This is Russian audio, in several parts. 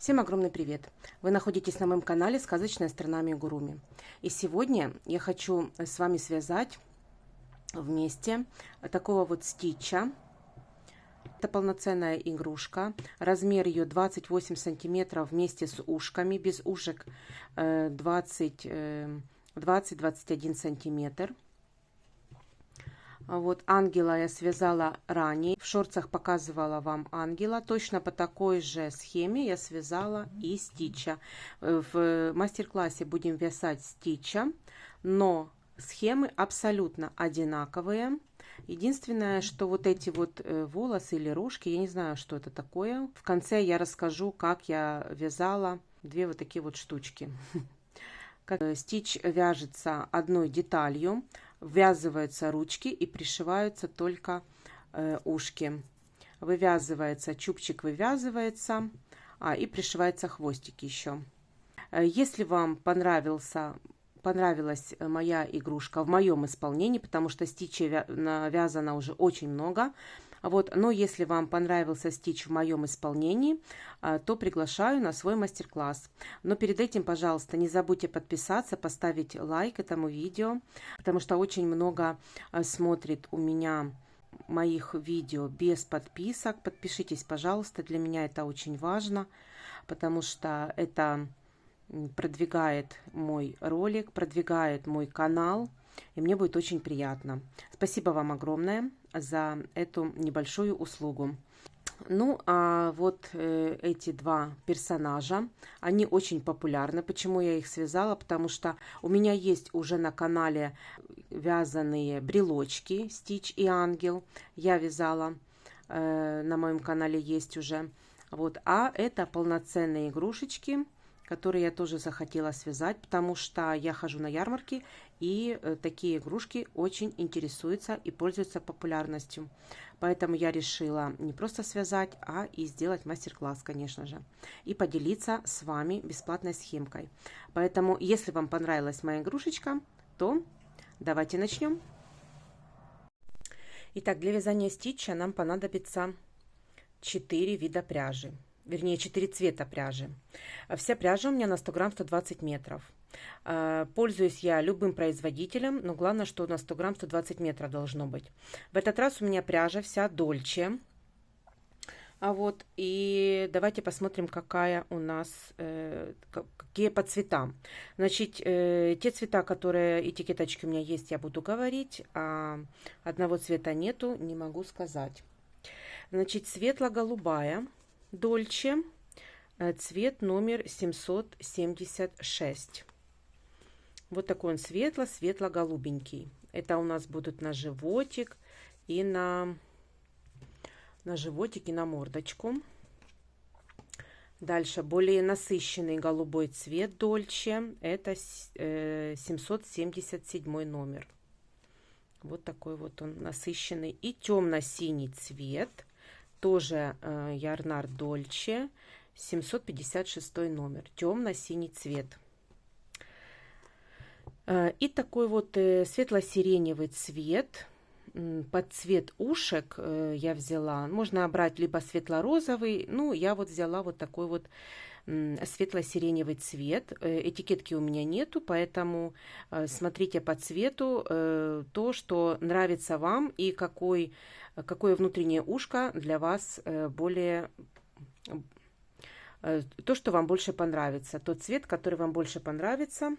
Всем огромный привет! Вы находитесь на моем канале «Сказочная страна Амигуруми». И сегодня я хочу с вами связать вместе такого вот стича. Это полноценная игрушка. Размер ее 28 сантиметров вместе с ушками. Без ушек 20-21 сантиметр. Вот ангела я связала ранее. В шортсах показывала вам ангела. Точно по такой же схеме я связала и стича. В мастер-классе будем вязать стича, но схемы абсолютно одинаковые. Единственное, что вот эти вот волосы или рожки, я не знаю, что это такое. В конце я расскажу, как я вязала две вот такие вот штучки. Стич вяжется одной деталью, ввязываются ручки и пришиваются только ушки. Вывязывается, чубчик вывязывается, и пришивается хвостик еще. Если вам понравилась моя игрушка в моем исполнении, потому что стичей навязано уже очень много, вот, но если вам понравился стич в моем исполнении, то приглашаю на свой мастер-класс. Но перед этим, пожалуйста, не забудьте подписаться, поставить лайк этому видео, потому что очень много смотрит у меня моих видео без подписок. Подпишитесь, пожалуйста, для меня это очень важно, потому что это продвигает мой ролик, продвигает мой канал, и мне будет очень приятно. Спасибо вам огромное за эту небольшую услугу. Ну, а вот эти два персонажа, они очень популярны. Почему я их связала? Потому что у меня есть уже на канале вязаные брелочки Стич и Ангел. Я вязала, на моем канале есть уже. Вот, а это полноценные игрушечки, которые я тоже захотела связать, потому что я хожу на ярмарки, и такие игрушки очень интересуются и пользуются популярностью. Поэтому я решила не просто связать, а и сделать мастер-класс, конечно же, и поделиться с вами бесплатной схемкой. Поэтому, если вам понравилась моя игрушечка, то давайте начнем. Итак, для вязания стича нам понадобится 4 вида пряжи. Вернее, 4 цвета пряжи. Вся пряжа у меня на 100 грамм 120 метров. Пользуюсь я любым производителем, но главное, что на 100 грамм 120 метров должно быть. В этот раз у меня пряжа вся Дольче. Вот, и давайте посмотрим, какая у нас, какие по цветам. Значит, те цвета, которые этикеточки у меня есть, я буду говорить, а одного цвета нету, не могу сказать. Значит, светло-голубая Дольче, цвет номер 776. Вот такой он светло-голубенький. Это у нас будут на животик и на животик и на мордочку. Дальше более насыщенный голубой цвет Дольче. Это 777 номер. Вот такой вот он насыщенный. И темно-синий цвет. Тоже Ярнар Дольче, 756 номер, темно-синий цвет. И такой вот светло-сиреневый цвет, под цвет ушек я взяла. Можно брать либо светло-розовый, ну, я вот взяла вот такой вот светло-сиреневый цвет. Этикетки у меня нету, поэтому смотрите по цвету то, что нравится вам, и какое внутреннее ушко для вас более, то, что вам больше понравится, тот цвет, который вам больше понравится.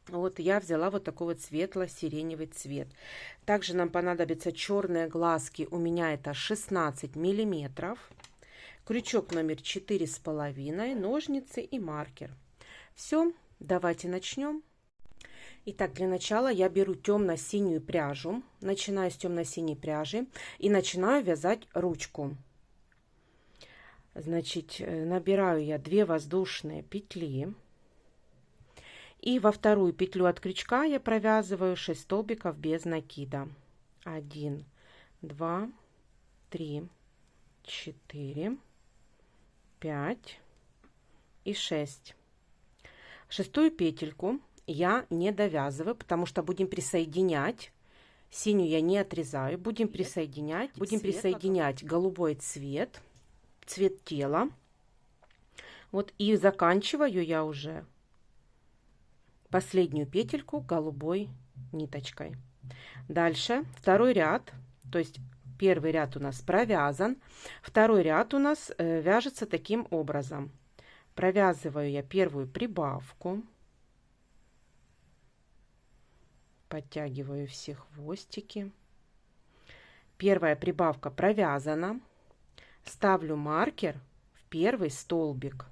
Вот я взяла вот такой вот светло-сиреневый цвет. Также нам понадобятся черные глазки, у меня это 16 миллиметров. Крючок номер 4,5, ножницы и маркер. Все, давайте начнем. Итак, для начала я беру темно-синюю пряжу, начинаю с темно-синей пряжи и начинаю вязать ручку. Значит, набираю я 2 воздушные петли. И во вторую петлю от крючка я провязываю 6 столбиков без накида. 1, 2, 3, 4, 5 и 6. Шестую петельку я не довязываю, потому что будем присоединять. Синюю я не отрезаю, будем присоединять голубой цвет, цвет тела. Вот и заканчиваю я уже последнюю петельку голубой ниточкой. Дальше второй ряд, то есть первый ряд у нас провязан, второй ряд у нас вяжется таким образом. Провязываю я первую прибавку, подтягиваю все хвостики. Первая прибавка провязана, ставлю маркер в первый столбик.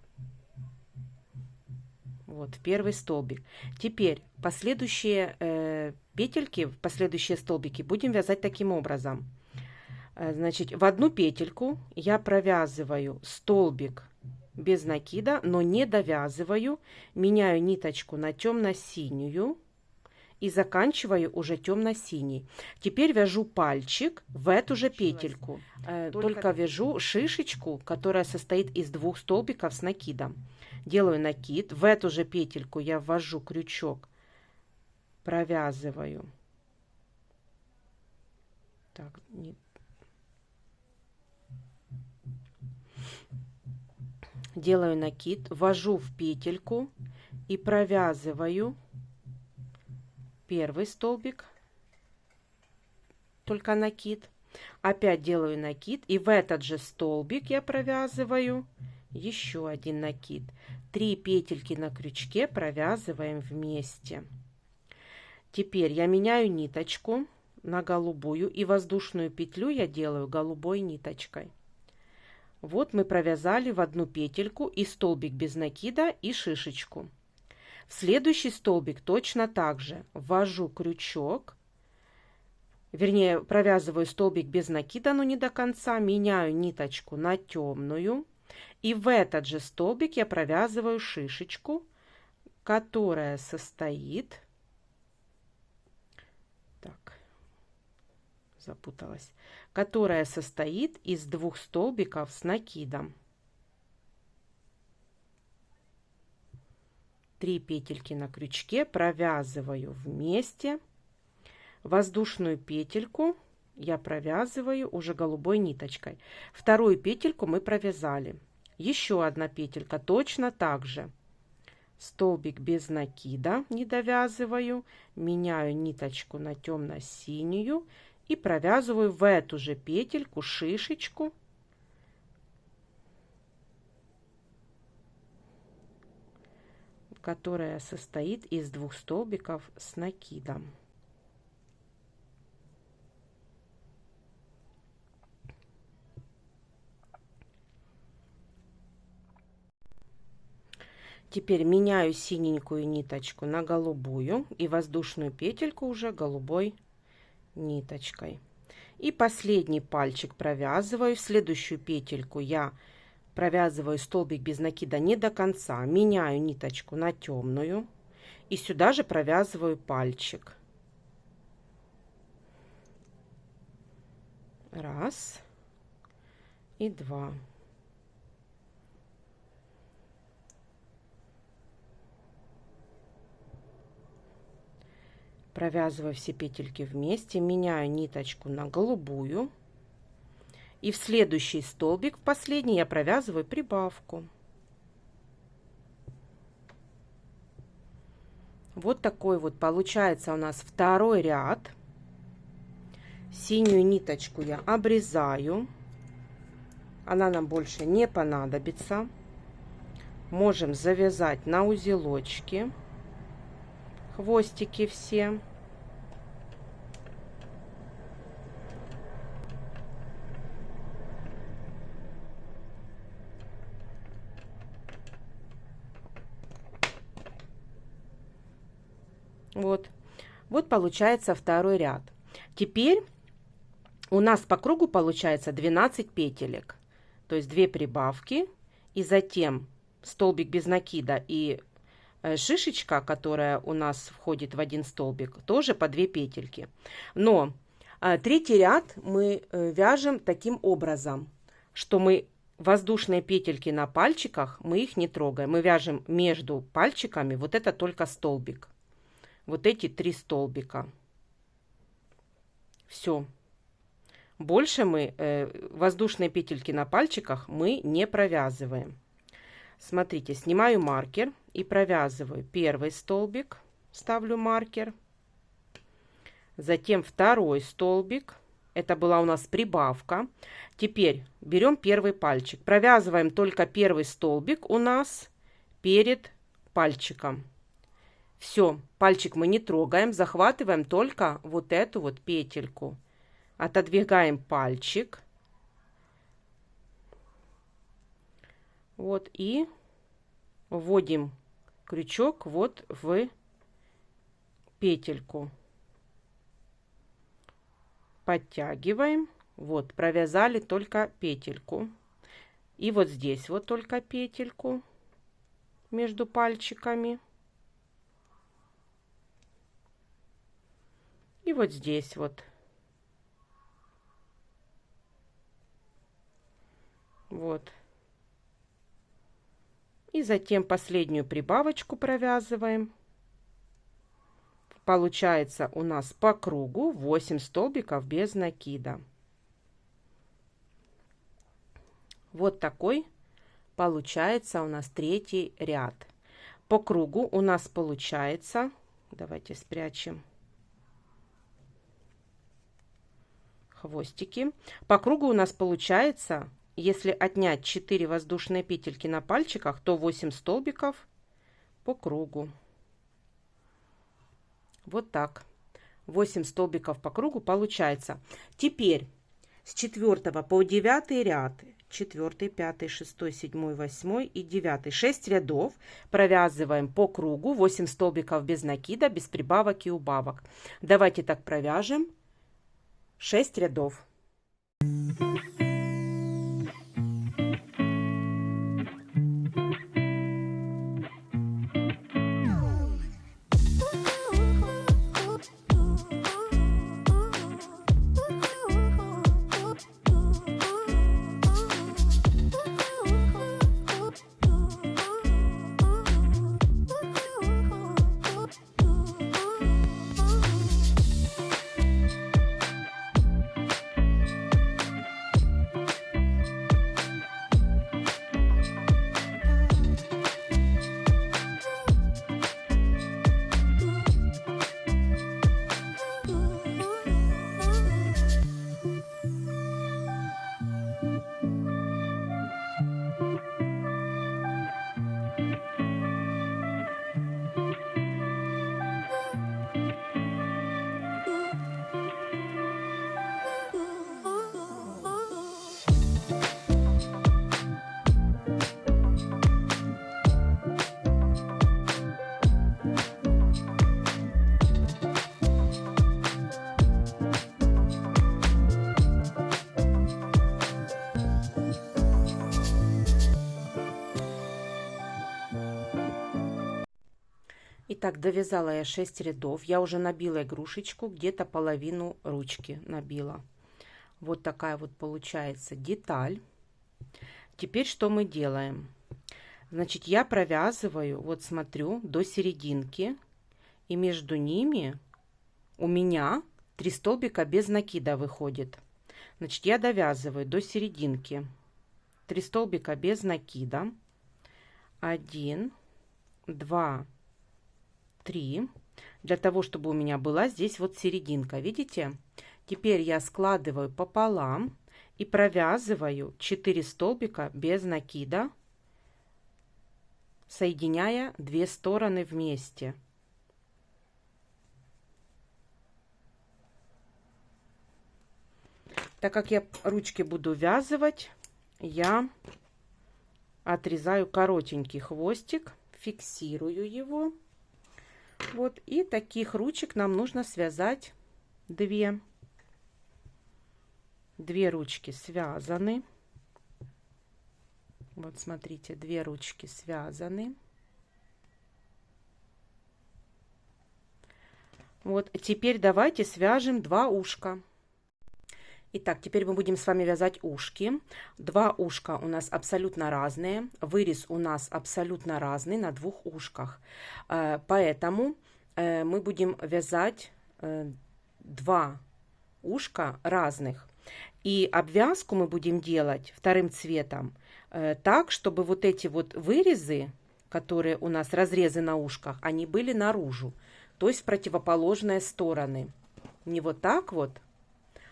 Вот, в первый столбик. Теперь последующие петельки, последующие столбики будем вязать таким образом. Значит, в одну петельку я провязываю столбик без накида, но не довязываю, меняю ниточку на темно-синюю и заканчиваю уже темно-синий. Теперь вяжу пальчик в эту же петельку, только вяжу шишечку, которая состоит из двух столбиков с накидом. Делаю накид, в эту же петельку я ввожу крючок, провязываю. Так, делаю накид, ввожу в петельку и провязываю первый столбик, только накид. Опять делаю накид, и в этот же столбик я провязываю еще один накид. 3 петельки на крючке провязываем вместе. Теперь я меняю ниточку на голубую, и воздушную петлю я делаю голубой ниточкой. Вот мы провязали в одну петельку и столбик без накида, и шишечку. В следующий столбик точно так же ввожу крючок, вернее провязываю столбик без накида, но не до конца, меняю ниточку на темную, и в этот же столбик я провязываю шишечку, которая состоит, так, запуталась, которая состоит из двух столбиков с накидом. 3 петельки на крючке провязываю вместе. Воздушную петельку я провязываю уже голубой ниточкой. Вторую петельку мы провязали. Еще одна петелька точно так же. Столбик без накида не довязываю, меняю ниточку на темно-синюю и провязываю в эту же петельку шишечку, которая состоит из двух столбиков с накидом. Теперь меняю синенькую ниточку на голубую и воздушную петельку уже голубой ниточкой. И последний пальчик провязываю. В следующую петельку я провязываю столбик без накида не до конца. Меняю ниточку на темную. И сюда же провязываю пальчик. Раз и два. Провязываю все петельки вместе, меняю ниточку на голубую. И в следующий столбик, в последний, я провязываю прибавку. Вот такой вот получается у нас второй ряд. Синюю ниточку я обрезаю. Она нам больше не понадобится. Можем завязать на узелочки. Хвостики все. Вот получается второй ряд. Теперь у нас по кругу получается 12 петелек. То есть 2 прибавки и затем столбик без накида и шишечка, которая у нас входит в один столбик, тоже по 2 петельки. Но третий ряд мы вяжем таким образом, что мы воздушные петельки на пальчиках, мы их не трогаем. Мы вяжем между пальчиками, вот это только столбик. Вот эти 3 столбика. Все. Больше мы воздушные петельки на пальчиках мы не провязываем. Смотрите, снимаю маркер и провязываю первый столбик, ставлю маркер, затем второй столбик, это была у нас прибавка. Теперь берем первый пальчик, провязываем только первый столбик у нас перед пальчиком. Все, пальчик мы не трогаем, захватываем только вот эту вот петельку. Отодвигаем пальчик. Вот и вводим крючок вот в петельку. Подтягиваем. Вот, провязали только петельку. И вот здесь вот только петельку между пальчиками. И вот здесь вот. Вот. И затем последнюю прибавочку провязываем. Получается у нас по кругу 8 столбиков без накида. Вот такой получается у нас третий ряд. По кругу у нас получается, давайте спрячем хвостики. По кругу у нас получается, если отнять 4 воздушные петельки на пальчиках, то 8 столбиков по кругу. Вот так. 8 столбиков по кругу получается. Теперь с 4 по 9 ряд, 4, 5, 6, 7, 8 и 9, 6 рядов провязываем по кругу 8 столбиков без накида, без прибавок и убавок. Давайте так провяжем 6 рядов. Итак, довязала я 6 рядов. Я уже набила игрушечку, где-то половину ручки набила. Вот такая вот получается деталь. Теперь что мы делаем? Значит, я провязываю, вот смотрю, до серединки. И между ними у меня 3 столбика без накида выходит. Значит, я довязываю до серединки 3 столбика без накида. 1, 2, 3, для того, чтобы у меня была здесь вот серединка, видите? Теперь я складываю пополам и провязываю 4 столбика без накида, соединяя 2 стороны вместе. Так как я ручки буду вязывать, я отрезаю коротенький хвостик, фиксирую его. Вот, и таких ручек нам нужно связать 2. 2 ручки связаны. Вот, смотрите, 2 ручки связаны. Вот, теперь давайте свяжем 2 ушка. Итак, теперь мы будем с вами вязать ушки. 2 ушка у нас абсолютно разные. Вырез у нас абсолютно разный на 2 ушках. Поэтому мы будем вязать 2 ушка разных. И обвязку мы будем делать вторым цветом так, чтобы вот эти вот вырезы, которые у нас разрезы на ушках, они были наружу, то есть в противоположные стороны. Не вот так вот,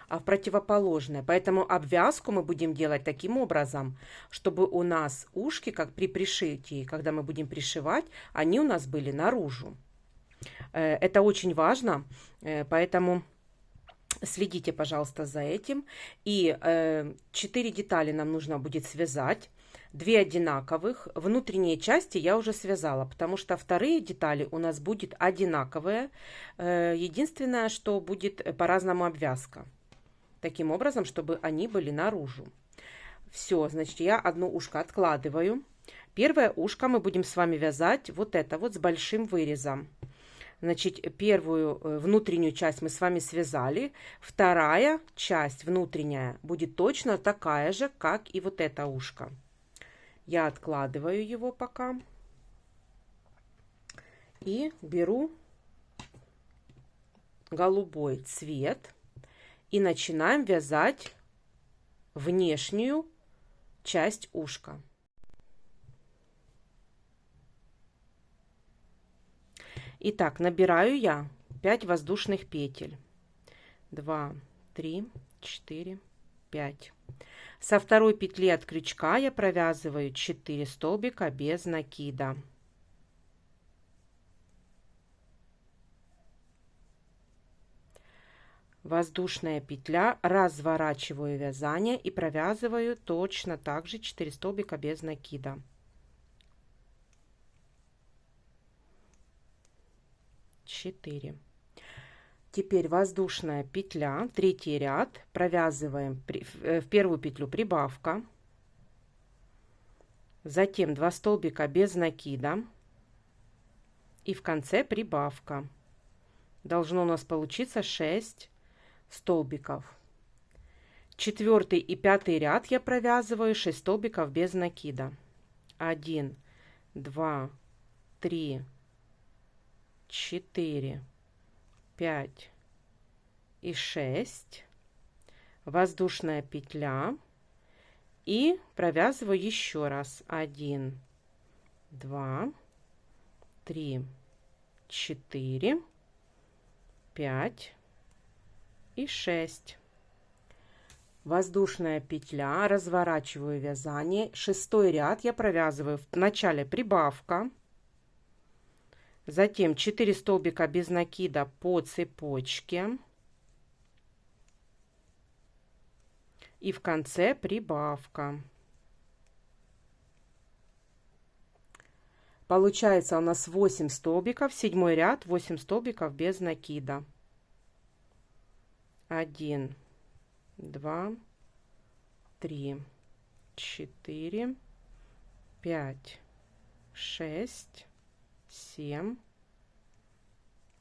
а в противоположное. Поэтому обвязку мы будем делать таким образом, чтобы у нас ушки, как при пришитии, когда мы будем пришивать, они у нас были наружу. Это очень важно, поэтому следите, пожалуйста, за этим. И 4 детали нам нужно будет связать. 2 одинаковых. Внутренние части я уже связала, потому что вторые детали у нас будут одинаковые. Единственное, что будет по-разному обвязка. Таким образом, чтобы они были наружу. Все, значит, я одно ушко откладываю. Первое ушко мы будем с вами вязать вот это вот с большим вырезом. Значит, первую внутреннюю часть мы с вами связали. Вторая часть внутренняя будет точно такая же, как и вот это ушко. Я откладываю его пока. И беру голубой цвет. И начинаем вязать внешнюю часть ушка. Итак, набираю я 5 воздушных петель. 2, 3, 4, 5. Со второй петли от крючка я провязываю 4 столбика без накида. Воздушная петля, разворачиваю вязание и провязываю точно так же 4 столбика без накида. Теперь воздушная петля, третий ряд, провязываем в первую петлю прибавка, затем 2 столбика без накида и в конце прибавка. Должно у нас получиться 6 столбиков. Четвертый и пятый ряд я провязываю 6 столбиков без накида. 1, 2, 3, 4, 5 и 6. Воздушная петля. И провязываю еще раз. 1, 2, 3, 4, 5 и 6. Воздушная петля, разворачиваю вязание. Шестой ряд я провязываю в начале прибавка, затем 4 столбика без накида по цепочке и в конце прибавка. Получается у нас 8 столбиков, седьмой ряд, 8 столбиков без накида. 1, 2, 3, 4, 5, 6, 7,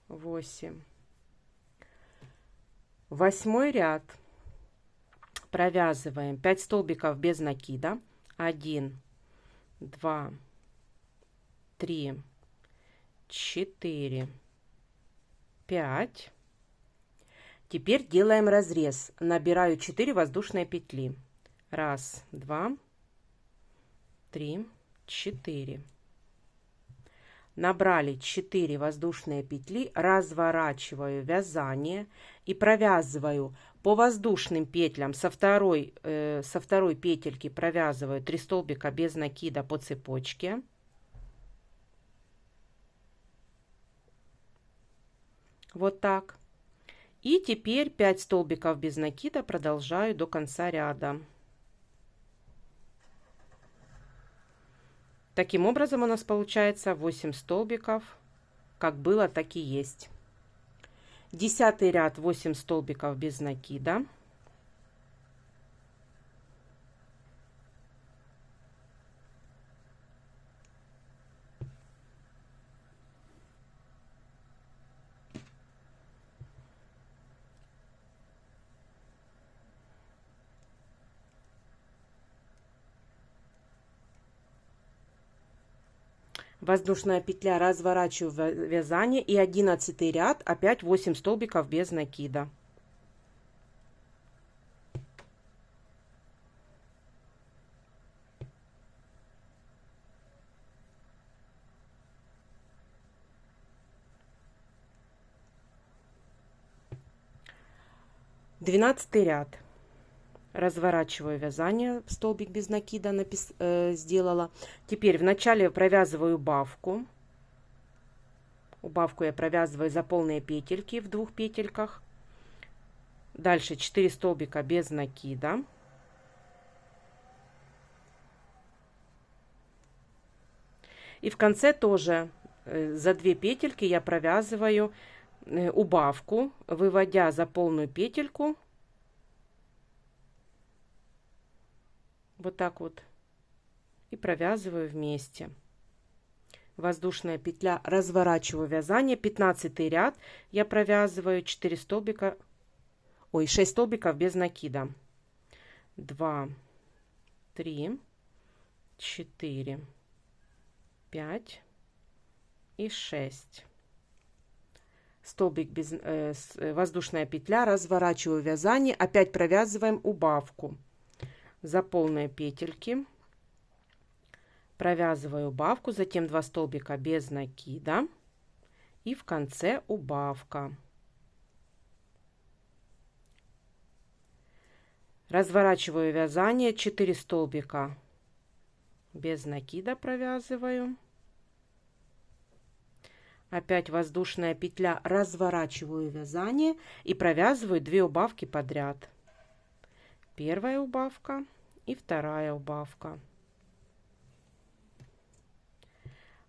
8. Восьмой ряд. Провязываем 5 столбиков без накида. 1, 2, 3, 4, 5. Теперь делаем разрез. Набираю 4 воздушные петли. 1, 2, 3, 4. Набрали 4 воздушные петли, разворачиваю вязание и провязываю по воздушным петлям со второй петельки провязываю 3 столбика без накида по цепочке. Вот так. И теперь 5 столбиков без накида продолжаю до конца ряда. Таким образом у нас получается 8 столбиков, как было, так и есть. 10 ряд, 8 столбиков без накида. Воздушная петля, разворачиваю вязание и 11 ряд, опять 8 столбиков без накида. 12 ряд. Разворачиваю вязание, столбик без накида сделала. Теперь вначале провязываю убавку. Убавку я провязываю за полные петельки в 2 петельках. Дальше 4 столбика без накида. И в конце тоже за 2 петельки я провязываю убавку, выводя за полную петельку. Вот так вот. И провязываю вместе. Воздушная петля, разворачиваю вязание. 15 ряд я провязываю 4 столбика, 6 столбиков без накида. 2, 3, 4, 5 и 6. Столбик без воздушная петля, разворачиваю вязание, опять провязываем убавку за полные петельки, провязываю убавку, затем 2 столбика без накида и в конце убавка. Разворачиваю вязание, 4 столбика без накида провязываю. Опять воздушная петля, разворачиваю вязание и провязываю 2 убавки подряд. Первая убавка и вторая убавка.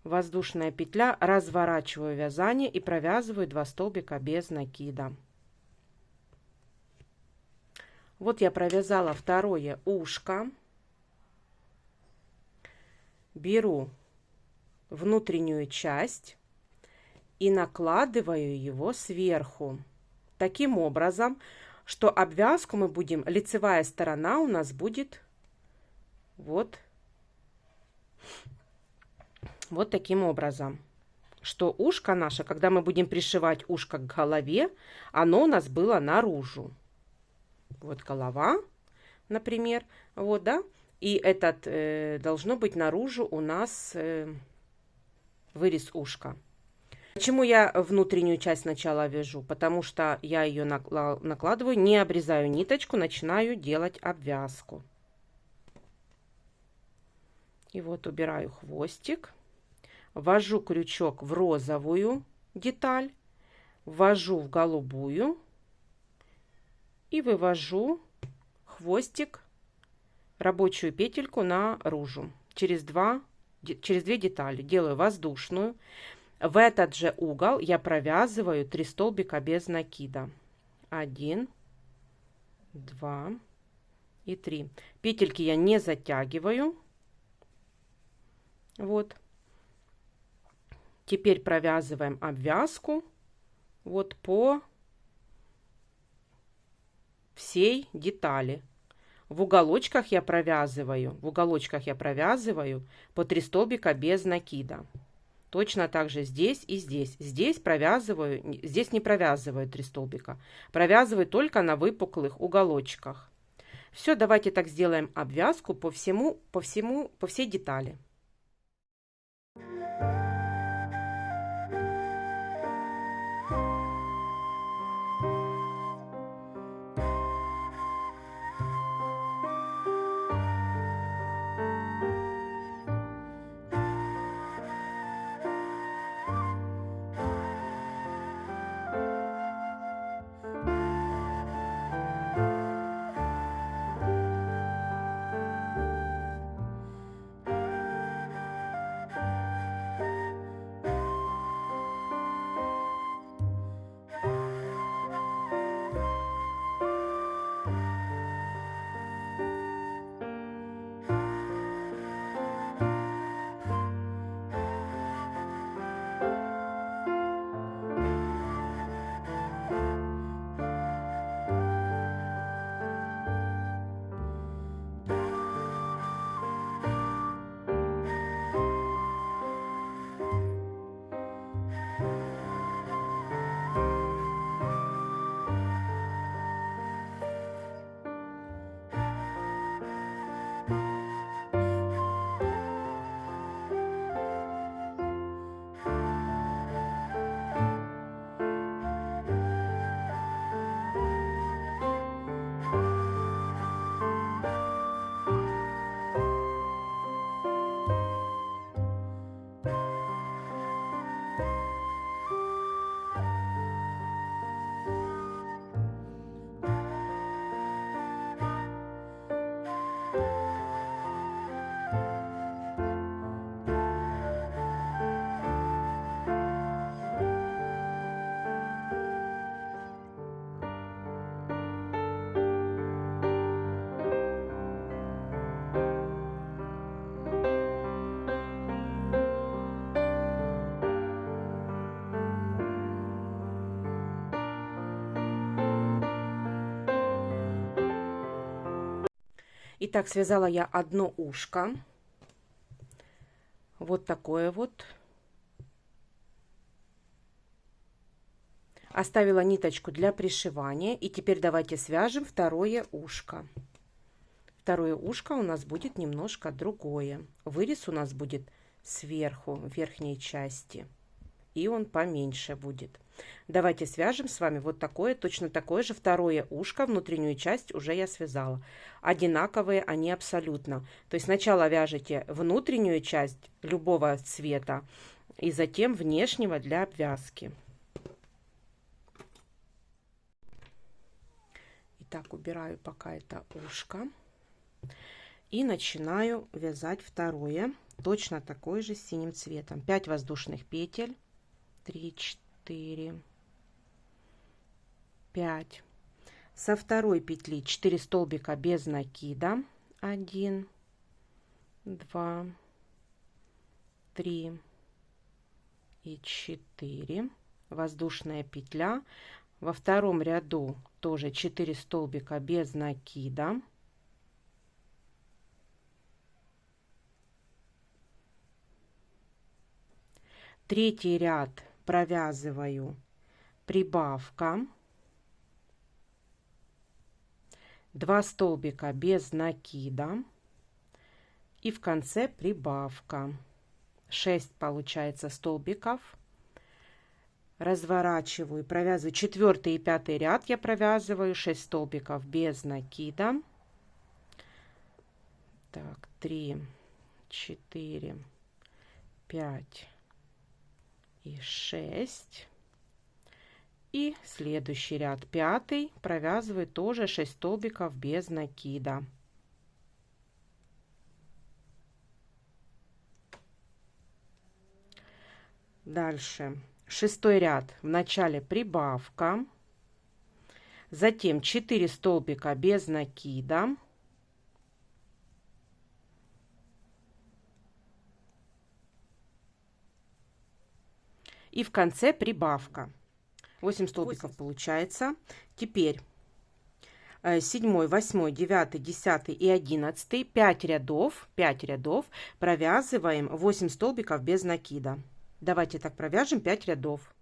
Воздушная петля, разворачиваю вязание и провязываю 2 столбика без накида. Вот я провязала второе ушко. Беру внутреннюю часть и накладываю его сверху. Таким образом, что обвязку мы будем, лицевая сторона у нас будет вот таким образом. Что ушко наше, когда мы будем пришивать ушко к голове, оно у нас было наружу. Вот голова, например, вот, да, и этот должно быть наружу у нас вырез ушка. Почему я внутреннюю часть сначала вяжу? Потому что я ее накладываю, не обрезаю ниточку, начинаю делать обвязку. И вот убираю хвостик, ввожу крючок в розовую деталь, ввожу в голубую и вывожу хвостик, рабочую петельку наружу через 2 детали. Делаю воздушную. В этот же угол я провязываю 3 столбика без накида. 1, 2 и 3. Петельки я не затягиваю. Вот. Теперь провязываем обвязку вот по всей детали. В уголочках я провязываю по 3 столбика без накида. Точно так же здесь и здесь. Здесь не провязываю 3 столбика. Провязываю только на выпуклых уголочках. Все, давайте так сделаем обвязку по всей детали. Итак, связала я одно ушко. Вот такое вот. Оставила ниточку для пришивания. И теперь давайте свяжем второе ушко. Второе ушко у нас будет немножко другое. Вырез у нас будет сверху, в верхней части. И он поменьше будет. Давайте свяжем с вами вот такое, точно такое же второе ушко. Внутреннюю часть уже я связала. Одинаковые они абсолютно. То есть сначала вяжете внутреннюю часть любого цвета. И затем внешнего для обвязки. Итак, убираю пока это ушко. И начинаю вязать второе. Точно такое же с синим цветом. 5 воздушных петель. 3, 4, 5. Со второй петли 4 столбика без накида. 1, 2, 3 и 4. Воздушная петля. Во втором ряду тоже 4 столбика без накида. Третий ряд провязываю прибавка, 2 столбика без накида и в конце прибавка. 6 получается столбиков. Разворачиваю, провязываю 4 и 5 ряд, я провязываю 6 столбиков без накида. Так, 3, 4, 5 и 6. И следующий ряд, 5, провязываю тоже 6 столбиков без накида. Дальше 6 ряд, в начале прибавка, затем 4 столбика без накида. И в конце прибавка. 8 столбиков получается. Теперь 7, 8, 9, 10 и 11, 5 рядов провязываем 8 столбиков без накида. Давайте так провяжем 5 рядов.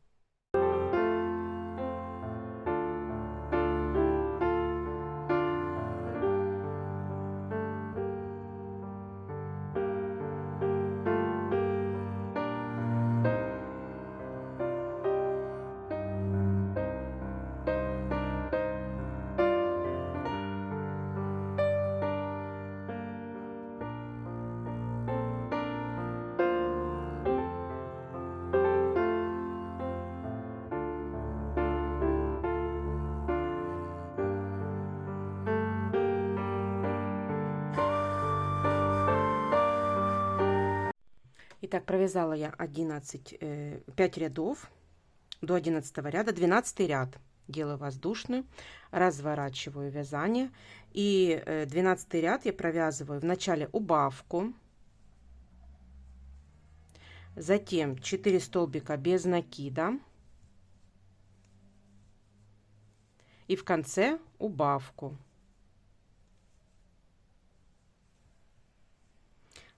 Итак, провязала я 5 рядов до 11 ряда. 12 ряд делаю воздушную, разворачиваю вязание. И 12 ряд я провязываю в начале убавку. Затем 4 столбика без накида. И в конце убавку.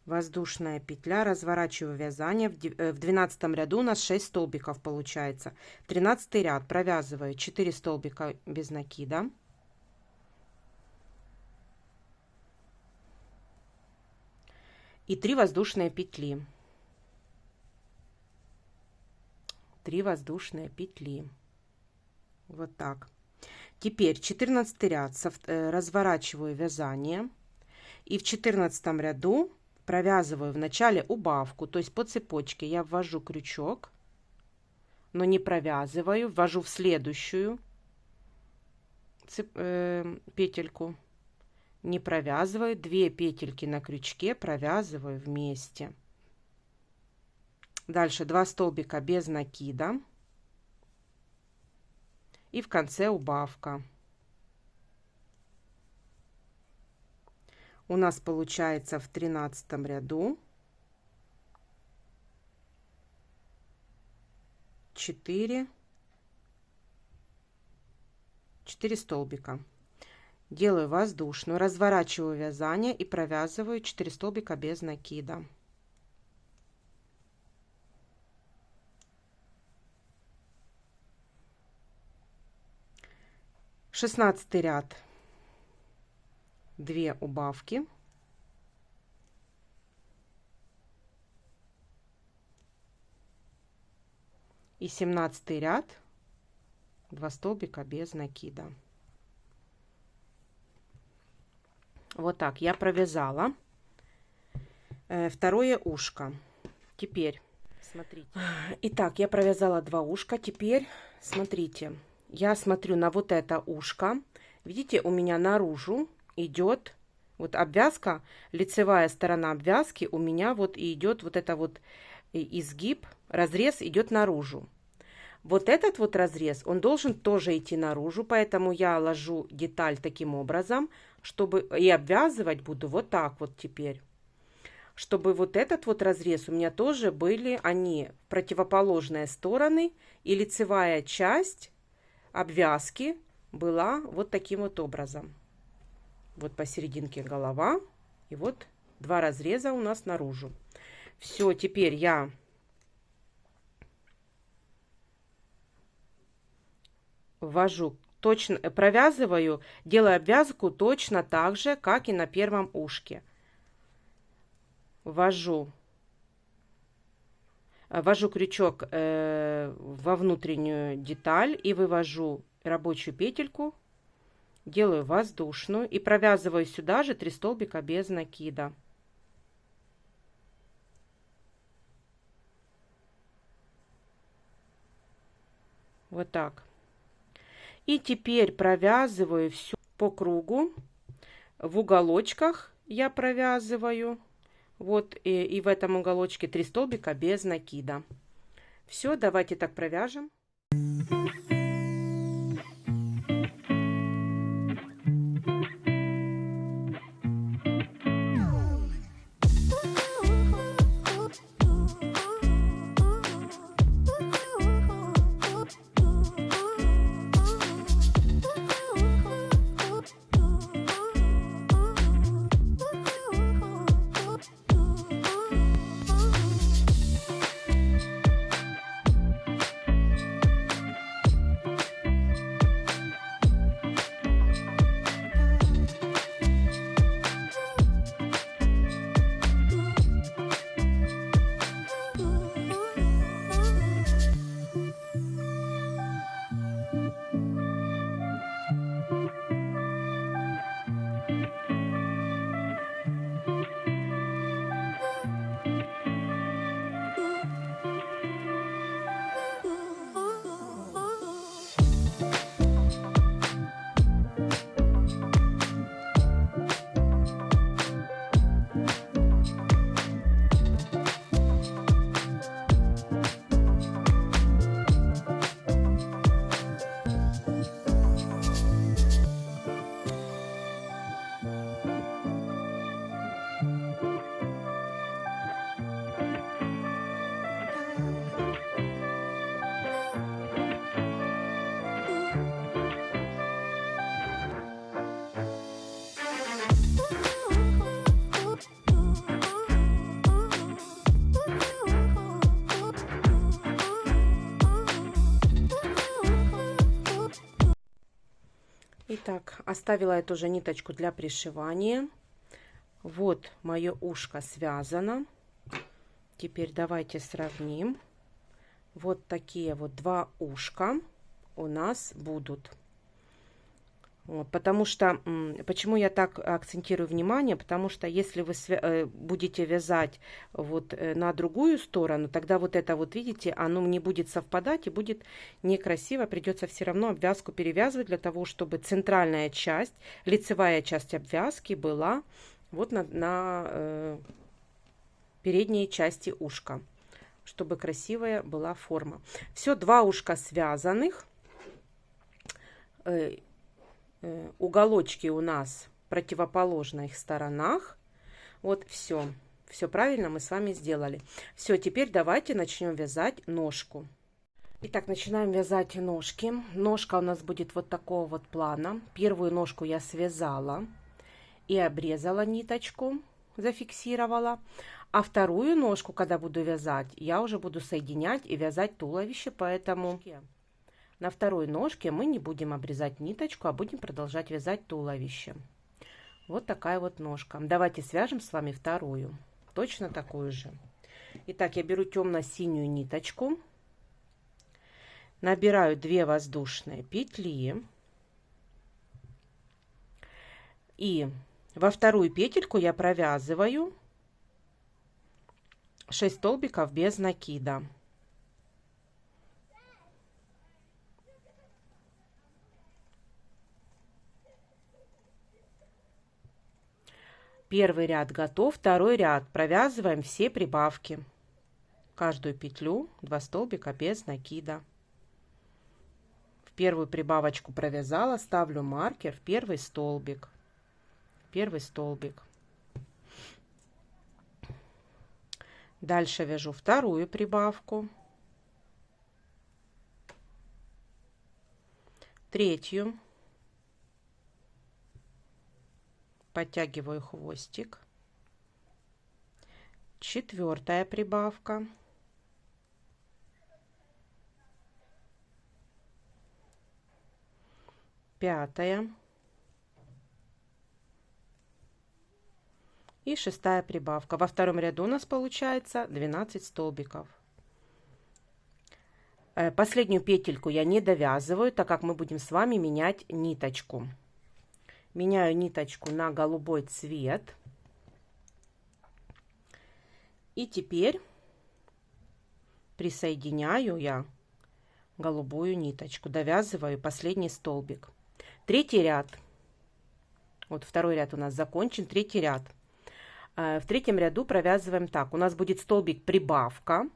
Воздушная петля, разворачиваю вязание. В 12 ряду у нас 6 столбиков получается. 13 ряд провязываю 4 столбика без накида. И 3 воздушные петли. 3 воздушные петли. Вот так. Теперь 14 ряд разворачиваю вязание. И в 14 ряду провязываю в начале убавку, то есть по цепочке я ввожу крючок, но не провязываю, ввожу в следующую петельку, не провязываю, 2 петельки на крючке провязываю вместе. Дальше 2 столбика без накида и в конце убавка. У нас получается в 13 ряду 4 столбика. делаю воздушную, разворачиваю вязание и провязываю 4 столбика без накида. Шестнадцатый ряд, 2 убавки. И 17 ряд, 2 столбика без накида. Вот так я провязала второе ушко. Теперь смотрите. Итак, я провязала 2 ушка. Теперь смотрите, я смотрю на вот это ушко. Видите, у меня наружу идет вот обвязка, лицевая сторона обвязки у меня вот и идет вот это вот изгиб, разрез идет наружу. Вот этот вот разрез, он должен тоже идти наружу, поэтому я ложу деталь таким образом, чтобы и обвязывать буду вот так вот теперь. Чтобы вот этот вот разрез у меня тоже были они противоположные стороны, и лицевая часть обвязки была вот таким вот образом. Вот посерединке голова, и вот 2 разреза у нас наружу. Все, теперь я ввожу, точно провязываю, делаю обвязку точно так же, как и на первом ушке. Ввожу крючок во внутреннюю деталь и вывожу рабочую петельку, делаю воздушную и провязываю сюда же 3 столбика без накида. Вот так. И теперь провязываю всю по кругу. В уголочках я провязываю. Вот и в этом уголочке 3 столбика без накида. Все, давайте так провяжем. Итак, оставила я тоже ниточку для пришивания. Вот мое ушко связано. Теперь давайте сравним. Вот такие вот 2 ушка у нас будут. Вот, потому что, почему я так акцентирую внимание, потому что если вы будете вязать вот на другую сторону, тогда вот это вот, видите, оно не будет совпадать и будет некрасиво, придется все равно обвязку перевязывать для того, чтобы центральная часть, лицевая часть обвязки была вот на передней части ушка, чтобы красивая была форма. Все, 2 ушка связанных. Уголочки у нас в противоположных сторонах. Вот все правильно мы с вами сделали. Все, теперь давайте начнем вязать ножку. Итак, начинаем вязать ножки. Ножка у нас будет вот такого вот плана. Первую ножку я связала и обрезала ниточку, зафиксировала. А вторую ножку, когда буду вязать, я уже буду соединять и вязать туловище, поэтому на второй ножке мы не будем обрезать ниточку, а будем продолжать вязать туловище. Вот такая вот ножка. Давайте свяжем с вами вторую, точно такую же. Итак, я беру темно-синюю ниточку, набираю 2 воздушные петли и во вторую петельку я провязываю 6 столбиков без накида. Первый ряд готов, второй ряд провязываем все прибавки. Каждую петлю 2 столбика без накида. В первую прибавочку провязала, ставлю маркер в первый столбик. Первый столбик. Дальше вяжу вторую прибавку, третью, подтягиваю хвостик, четвертая прибавка, пятая и шестая прибавка. Во втором ряду у нас получается 12 столбиков. Последнюю петельку я не довязываю, так как мы будем с вами менять ниточку. Меняю ниточку на голубой цвет. И теперь присоединяю я голубую ниточку, довязываю последний столбик. Третий ряд. Вот второй ряд у нас закончен, третий ряд. В третьем ряду провязываем так. У нас будет столбик прибавка.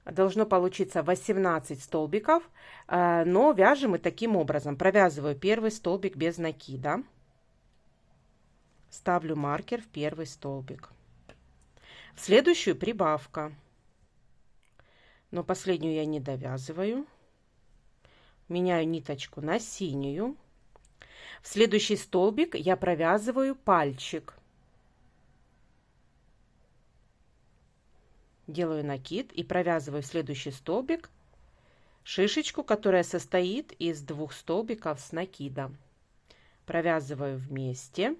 Должно получиться 18 столбиков, но вяжем мы таким образом. Провязываю первый столбик без накида. Ставлю маркер в первый столбик. В следующую прибавка. Но последнюю я не довязываю. Меняю ниточку на синюю. В следующий столбик я провязываю пальчик. Делаю накид и провязываю в следующий столбик шишечку, которая состоит из 2 столбиков с накидом. Провязываю вместе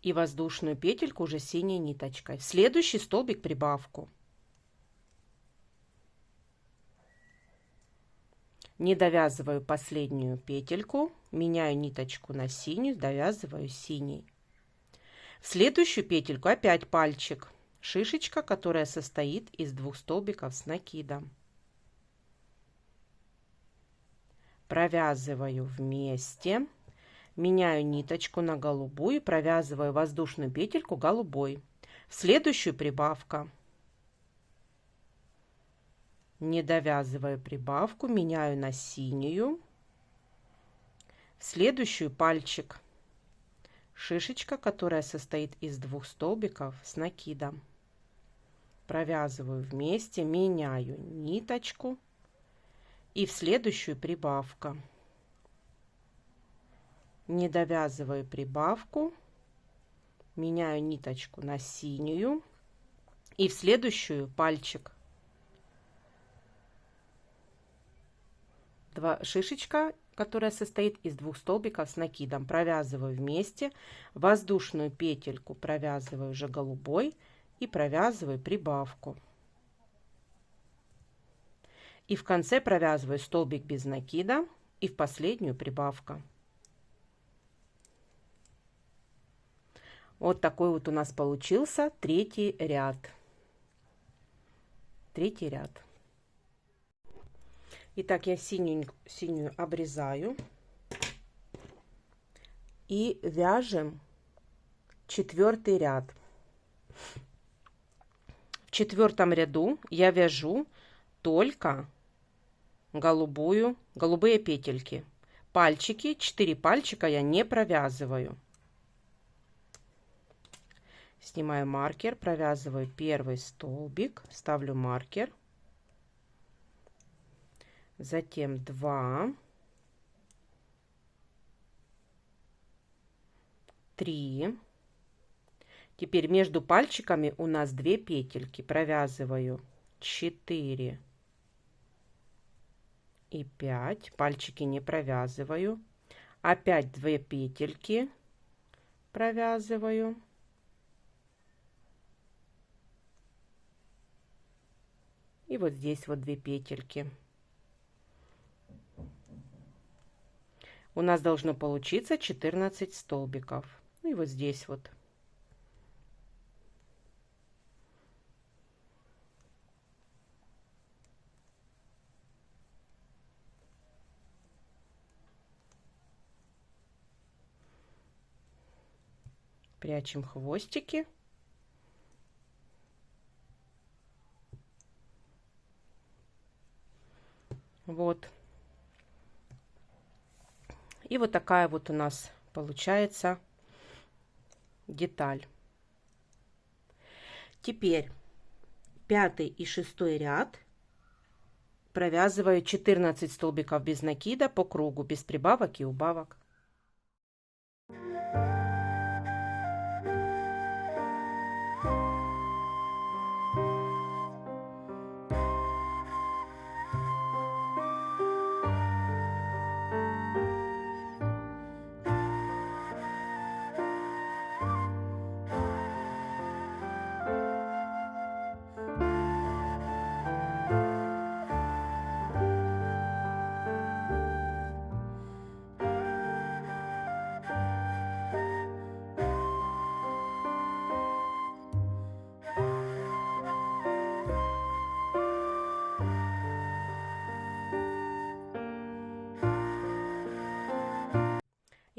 и воздушную петельку уже синей ниточкой. В следующий столбик прибавку. Не довязываю последнюю петельку, меняю ниточку на синюю, довязываю синий. В следующую петельку опять пальчик. Шишечка, которая состоит из 2 столбиков с накидом. Провязываю вместе, меняю ниточку на голубую, провязываю воздушную петельку голубой. В следующую прибавка. Не довязываю прибавку, меняю на синюю. В следующую пальчик. Шишечка, которая состоит из 2 столбиков с накидом. Провязываю вместе, меняю ниточку и в следующую прибавка. Не довязываю прибавку, меняю ниточку на синюю и в следующую пальчик. Шишечка, которая состоит из 2 столбиков с накидом. Провязываю вместе, воздушную петельку провязываю уже голубой и провязываю прибавку. И в конце провязываю столбик без накида и в последнюю прибавка. Вот такой вот у нас получился третий ряд. Третий ряд. Итак, я синюю обрезаю и вяжем 4-й ряд. В 4-м ряду я вяжу только голубые петельки. Пальчики, 4 пальчика я не провязываю. Снимаю маркер, провязываю первый столбик, ставлю маркер. затем 2, 3. Теперь между пальчиками у нас 2 петельки. Провязываю 4 и 5. Пальчики не провязываю. Опять 2 петельки провязываю. И вот здесь вот 2 петельки. У нас должно получиться 14 столбиков. И вот здесь вот. Прячем хвостики. Вот. И вот такая вот у нас получается деталь. Теперь 5 и 6 ряд провязываю 14 столбиков без накида по кругу, без прибавок и убавок.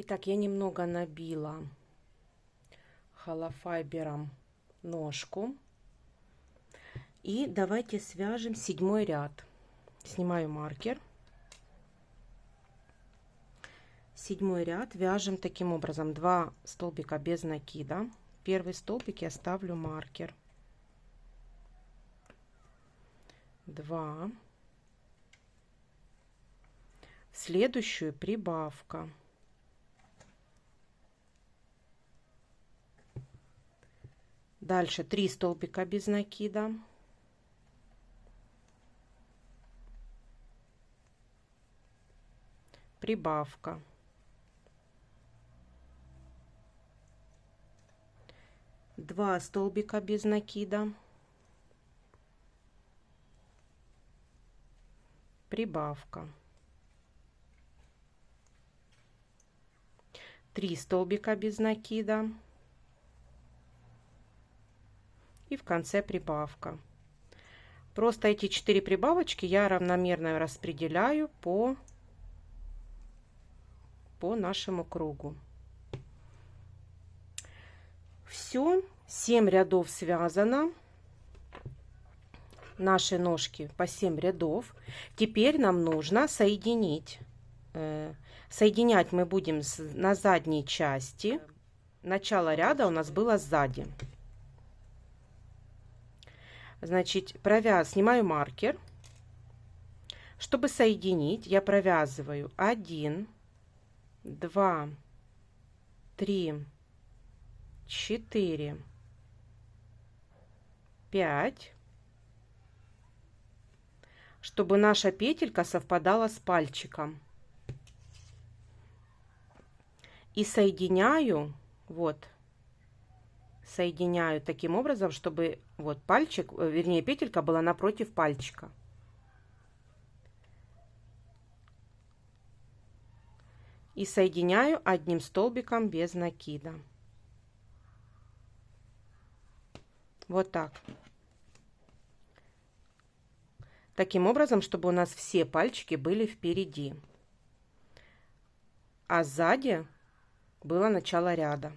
Итак, я немного набила холофайбером ножку. И давайте свяжем 7 ряд. Снимаю маркер. 7 ряд вяжем таким образом: 2 столбика без накида. Первый столбик я ставлю маркер. 2. В следующую прибавка. Дальше 3 столбика без накида. Прибавка. 2 столбика без накида. Прибавка. 3 столбика без накида. И в конце прибавка. Просто эти 4 прибавочки я равномерно распределяю по нашему кругу. Все, 7 рядов связано. Наши ножки по 7 рядов. Теперь нам нужно соединить. Соединять мы будем на задней части. Начало ряда у нас было сзади. Значит, снимаю маркер. Чтобы соединить, я провязываю 1, 2, 3, 4, 5, чтобы наша петелька совпадала с пальчиком. И соединяю, вот, соединяю таким образом, чтобы вот пальчик, вернее, петелька была напротив пальчика. И соединяю одним столбиком без накида. Вот так. Таким образом, чтобы у нас все пальчики были впереди. А сзади было начало ряда.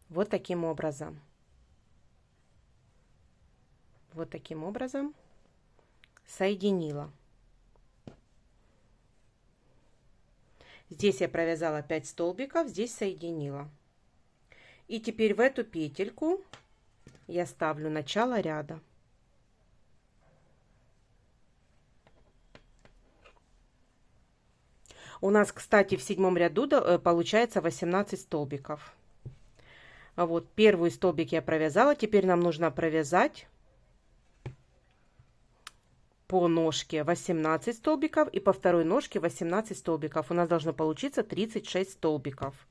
Вот таким образом. Вот таким образом соединила. Здесь я провязала 5 столбиков, здесь соединила. И теперь в эту петельку я ставлю начало ряда. У нас, кстати, в 7 ряду получается 18 столбиков. Вот первый столбик я провязала. Теперь нам нужно провязать по ножке 18 столбиков и по второй ножке 18 столбиков. У нас должно получиться 36 столбиков.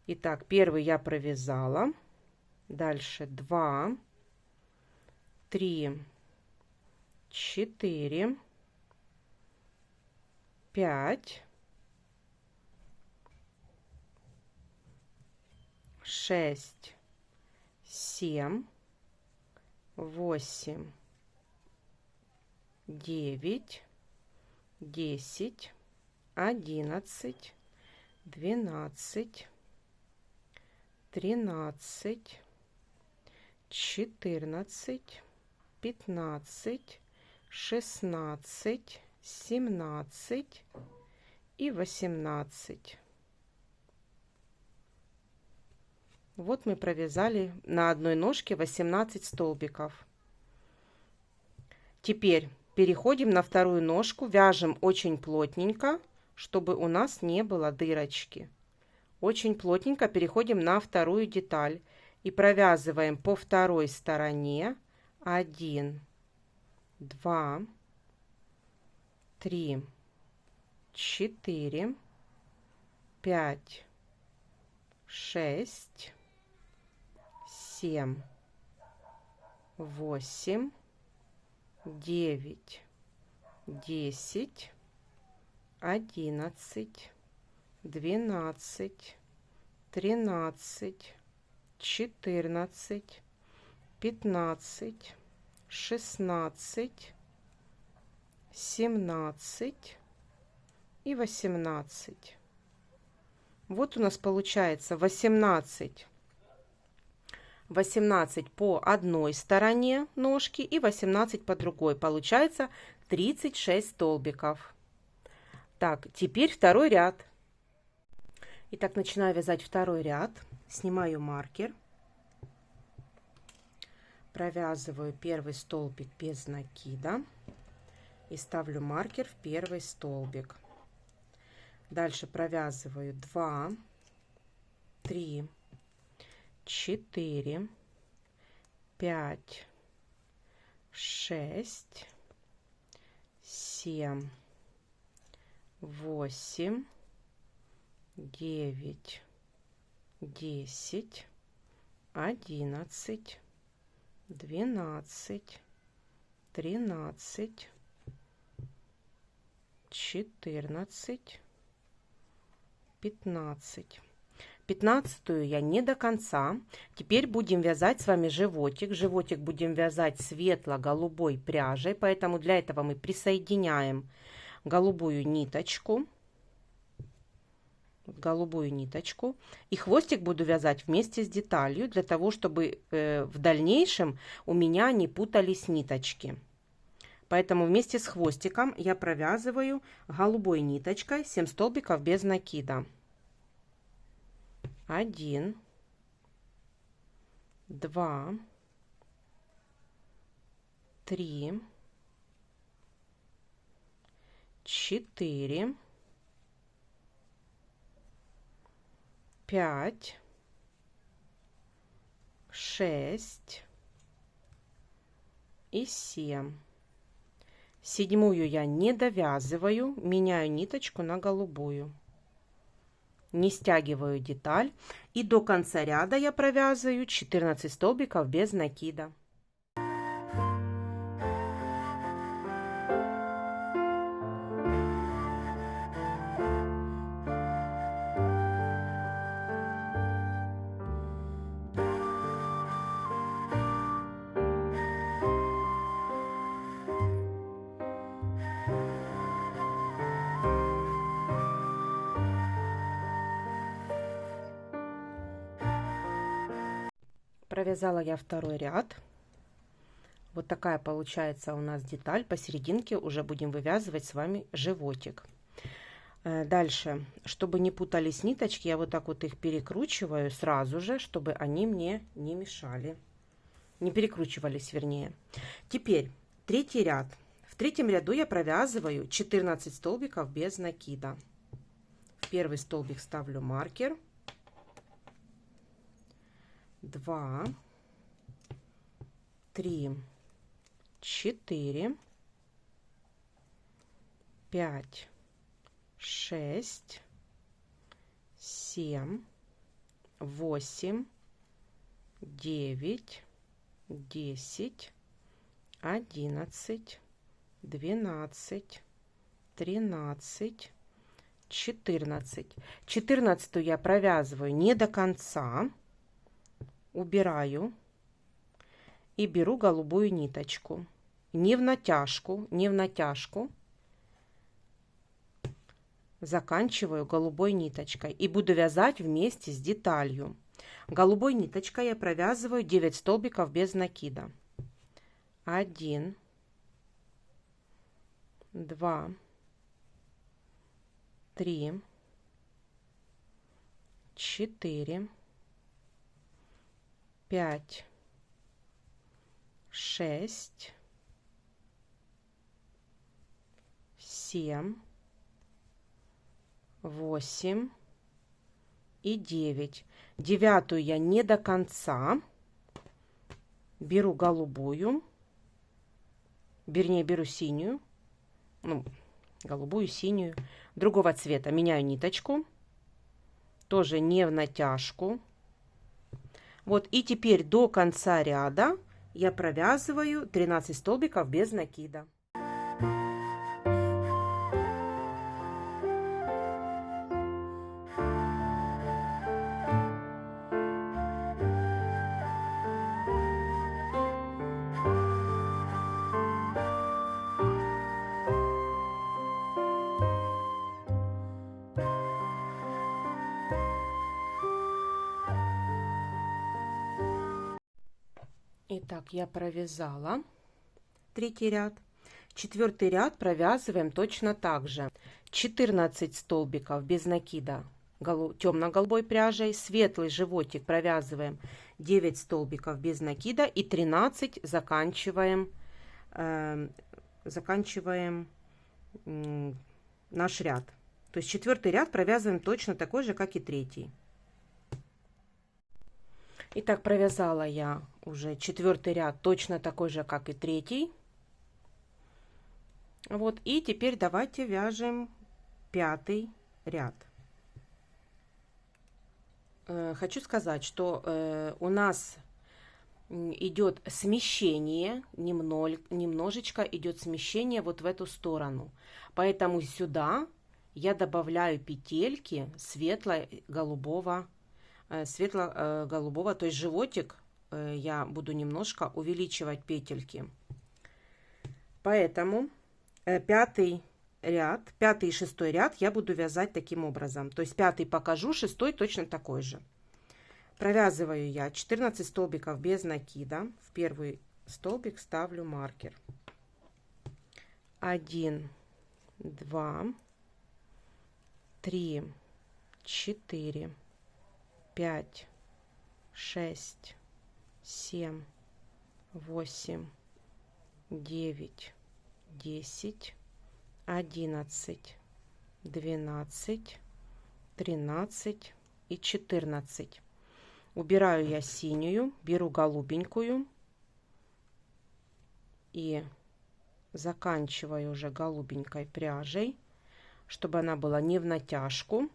Итак, первый я провязала. Дальше 2, 3, 4, 5, 6, 7, 8, 9, 10, 11, 12, 13, 14, 15, 16, 17 и 18. Вот мы провязали на одной ножке 18 столбиков. Теперь переходим на вторую ножку, вяжем очень плотненько, чтобы у нас не было дырочки. Очень плотненько переходим на вторую деталь и провязываем по второй стороне 1, 2, 3, 4, 5, 6, 7, 8, 9, 10, 11, 12, 13, 14, 15, 16, 17 и 18. Вот у нас получается 18 по одной стороне ножки и 18 по другой. Получается 36 столбиков. Так, теперь второй ряд. Итак, начинаю вязать второй ряд. Снимаю маркер. Провязываю первый столбик без накида. И ставлю маркер в первый столбик. Дальше провязываю 2, 3, 4, 5, 6, 7, 8, 9, 10, 11, 12, 13, 14, 15. 15-ю я не до конца. Теперь будем вязать с вами животик. Животик будем вязать светло-голубой пряжей, поэтому для этого мы присоединяем голубую ниточку. И хвостик буду вязать вместе с деталью, для того, чтобы в дальнейшем у меня не путались ниточки. Поэтому вместе с хвостиком я провязываю голубой ниточкой 7 столбиков без накида. 1, 2, 3, 4, 5, 6 и 7. Седьмую я не довязываю, меняю ниточку на голубую. Не стягиваю деталь. И до конца ряда я провязываю 14 столбиков без накида. Провязала я второй ряд. Вот такая получается у нас деталь. Посерединке уже будем вывязывать с вами животик. Дальше, чтобы не путались ниточки, я вот так вот их перекручиваю сразу же, чтобы они мне не мешали. Не перекручивались, вернее. Теперь третий ряд. В третьем ряду я провязываю 14 столбиков без накида. В первый столбик ставлю маркер. 2, 3, 4, 5, 6, 7, 8, 9, 10, 11, 12, 13, 14. 14 я провязываю не до конца, убираю и беру голубую ниточку. Не в натяжку, не в натяжку. Заканчиваю голубой ниточкой и буду вязать вместе с деталью. Голубой ниточкой я провязываю 9 столбиков без накида. 1, 2, 3, 4, 5, 6, 7, 8 и 9. Девятую я не до конца. Беру голубую, вернее, беру синюю, ну, голубую, синюю, другого цвета. Меняю ниточку, тоже не в натяжку. Вот, и теперь до конца ряда я провязываю 13 столбиков без накида. Итак, я провязала третий ряд. Четвертый ряд провязываем точно так же. 14 столбиков без накида темно-голубой пряжей. Светлый животик провязываем 9 столбиков без накида. И 13 заканчиваем наш ряд. То есть четвертый ряд провязываем точно такой же, как и третий. Итак, провязала я уже четвертый ряд точно такой же, как и третий. Вот, и теперь давайте вяжем пятый ряд. Хочу сказать, что у нас идет смещение, немножечко идет смещение вот в эту сторону. Поэтому сюда я добавляю петельки светло-голубого, то есть животик я буду немножко увеличивать петельки. Поэтому пятый и шестой ряд я буду вязать таким образом. То есть пятый покажу, шестой точно такой же. Провязываю я 14 столбиков без накида. В первый столбик ставлю маркер. 1, 2, 3, 4, 5, 6, 7, 8, 9, 10, 11, 12, 13 и 14. Убираю я синюю, беру голубенькую и заканчиваю уже голубенькой пряжей, чтобы она была не в натяжку.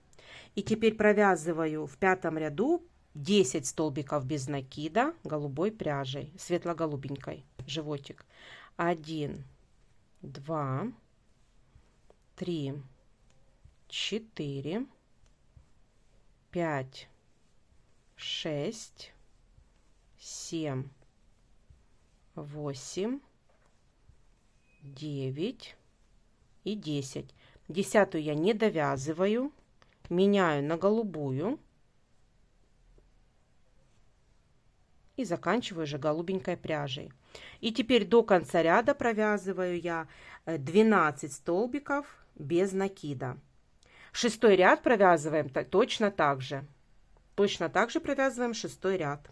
И теперь провязываю в пятом ряду 10 столбиков без накида голубой пряжей, светло-голубенькой, животик. 1, 2, 3, 4, 5, 6, 7, 8, 9 и 10. Десятую я не довязываю, меняю на голубую и заканчиваю уже голубенькой пряжей. И теперь до конца ряда провязываю я 12 столбиков без накида. Шестой ряд провязываем точно так же. Точно так же провязываем шестой ряд.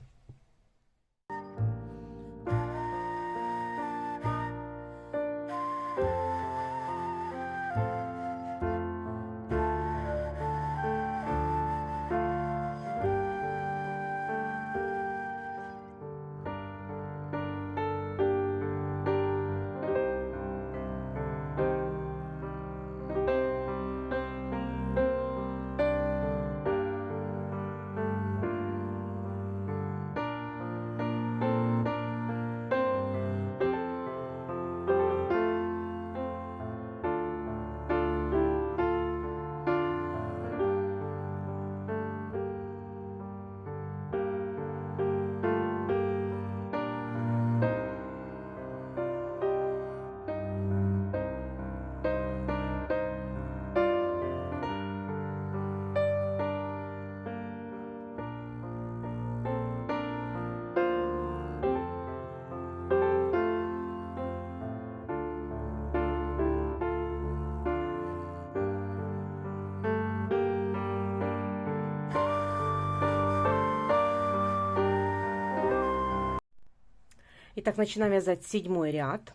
Итак, начинаем вязать 7 ряд.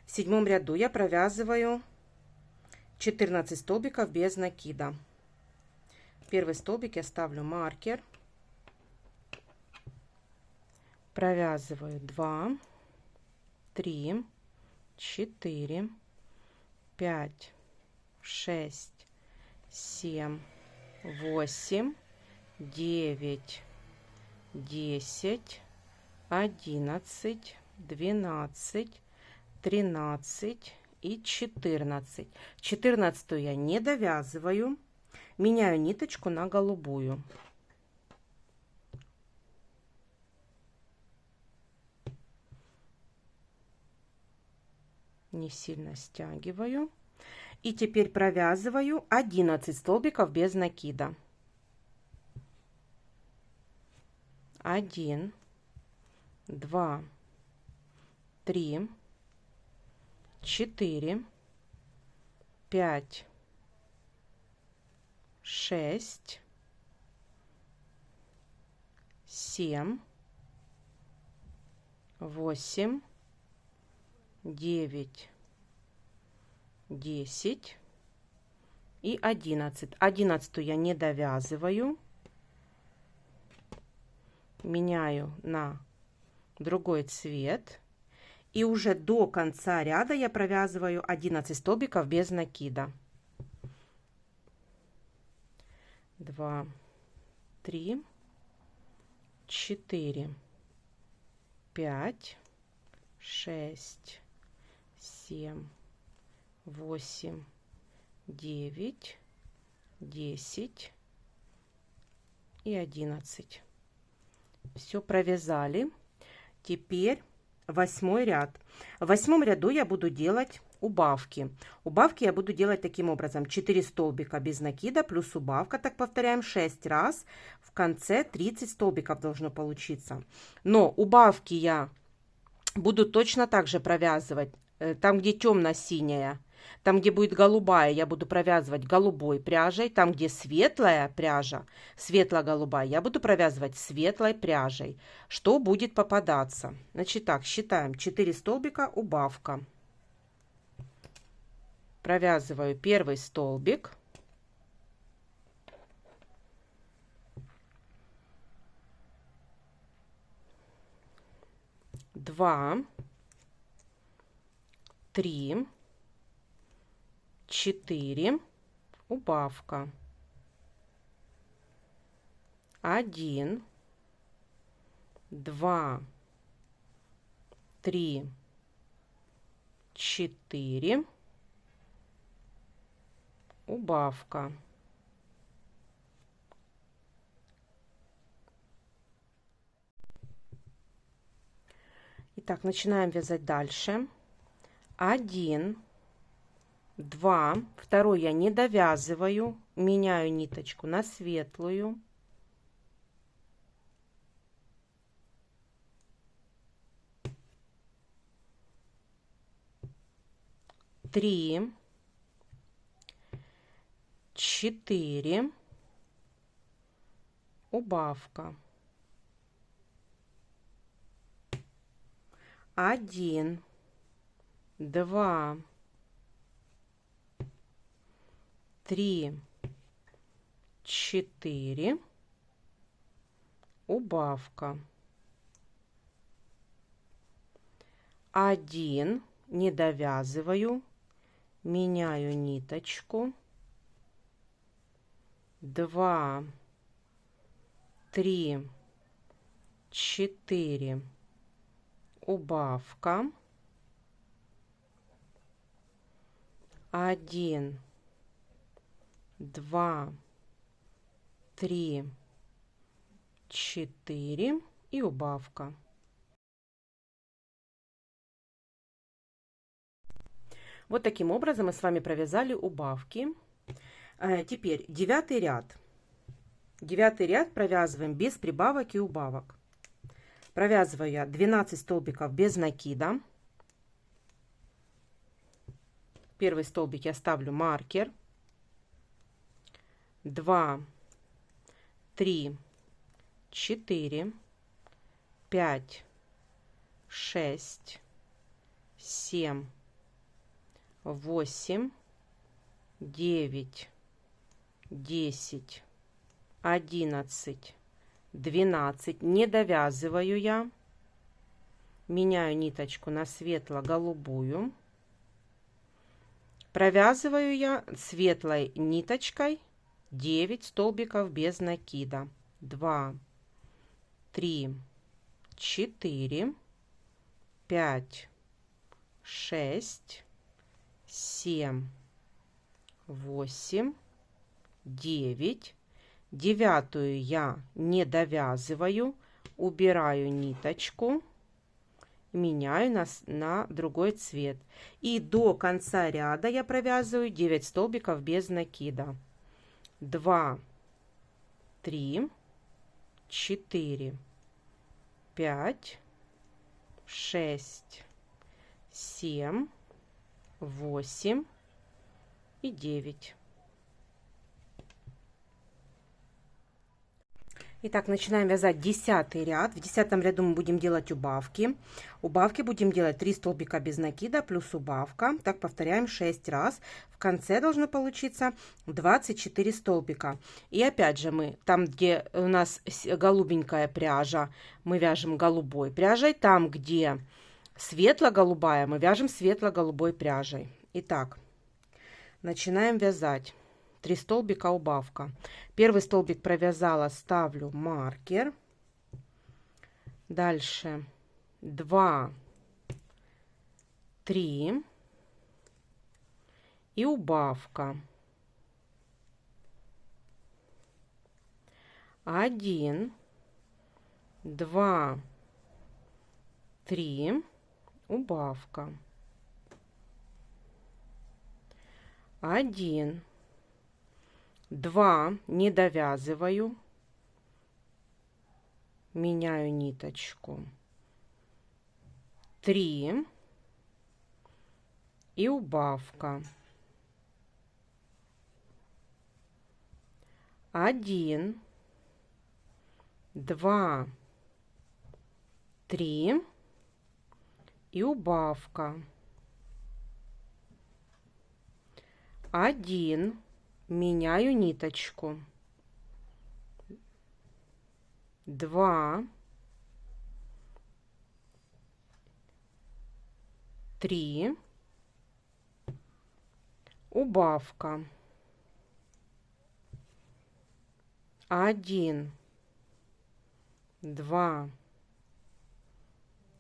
В 7 ряду я провязываю 14 столбиков без накида. Первый столбик я ставлю маркер, провязываю 2, 3, 4, 5, 6, 7, 8, 9, 10, 11, 12, 13 и 14. 14 я не довязываю, меняю ниточку на голубую. Не сильно стягиваю. И теперь провязываю 11 столбиков без накида. 1, 2, 3, 4, 5, 6, 7, 8, 9, 10 и 11. 11 я не довязываю. Меняю на другой цвет. И уже до конца ряда я провязываю 11 столбиков без накида. 2, 3, 4, 5, 6, 7, 8, 9, 10 и 11. Все провязали. Теперь 8 ряд. В 8 ряду я буду делать убавки. Убавки я буду делать таким образом: 4 столбика без накида плюс убавка. Так повторяем 6 раз. В конце 30 столбиков должно получиться. Но убавки я буду точно так же провязывать. Там, где темно-синяя, там, где будет голубая, я буду провязывать голубой пряжей. Там, где светлая пряжа, светло-голубая, я буду провязывать светлой пряжей. Что будет попадаться? Значит так, считаем: 4 столбика, убавка. Провязываю первый столбик. Два, 3, 4, убавка. 1, 2, 3, 4, убавка. Итак, начинаем вязать дальше. 1, 2, второй я не довязываю, меняю ниточку на светлую. 3, 4, убавка. 1, 2, 3, 4, убавка. 1, не довязываю, меняю ниточку. 2, 3, 4, убавка. 1, 2, 3, 4 и убавка. Вот таким образом мы с вами провязали убавки. Теперь 9 ряд. 9 ряд провязываем без прибавок и убавок. Провязываю я 12 столбиков без накида. Первый столбик я ставлю маркер. 2, 3, 4, 5, 6, 7, 8, 9, 10, 11, 12. Не довязываю я. Меняю ниточку на светло-голубую. Провязываю я светлой ниточкой 9 столбиков без накида. 2, 3, 4, 5, 6, 7, 8, 9. Девятую я не довязываю, убираю ниточку, меняю на другой цвет. И до конца ряда я провязываю 9 столбиков без накида. 2, 3, 4, 5, 6, 7, 8 и 9. Итак, начинаем вязать 10 ряд. В 10 ряду мы будем делать убавки. Убавки будем делать 3 столбика без накида плюс убавка. Так повторяем 6 раз. В конце должно получиться 24 столбика. И опять же мы, там где у нас голубенькая пряжа, мы вяжем голубой пряжей. Там где светло-голубая, мы вяжем светло-голубой пряжей. Итак, начинаем вязать. 3 столбика убавка. Первый столбик провязала, ставлю маркер. Дальше 2, 3 и убавка. 1, 2, 3, убавка. 1, 2, не довязываю, меняю ниточку, 3 и убавка. 1, 2, 3 и убавка. 1, меняю ниточку, 2, 3, убавка. 1, 2,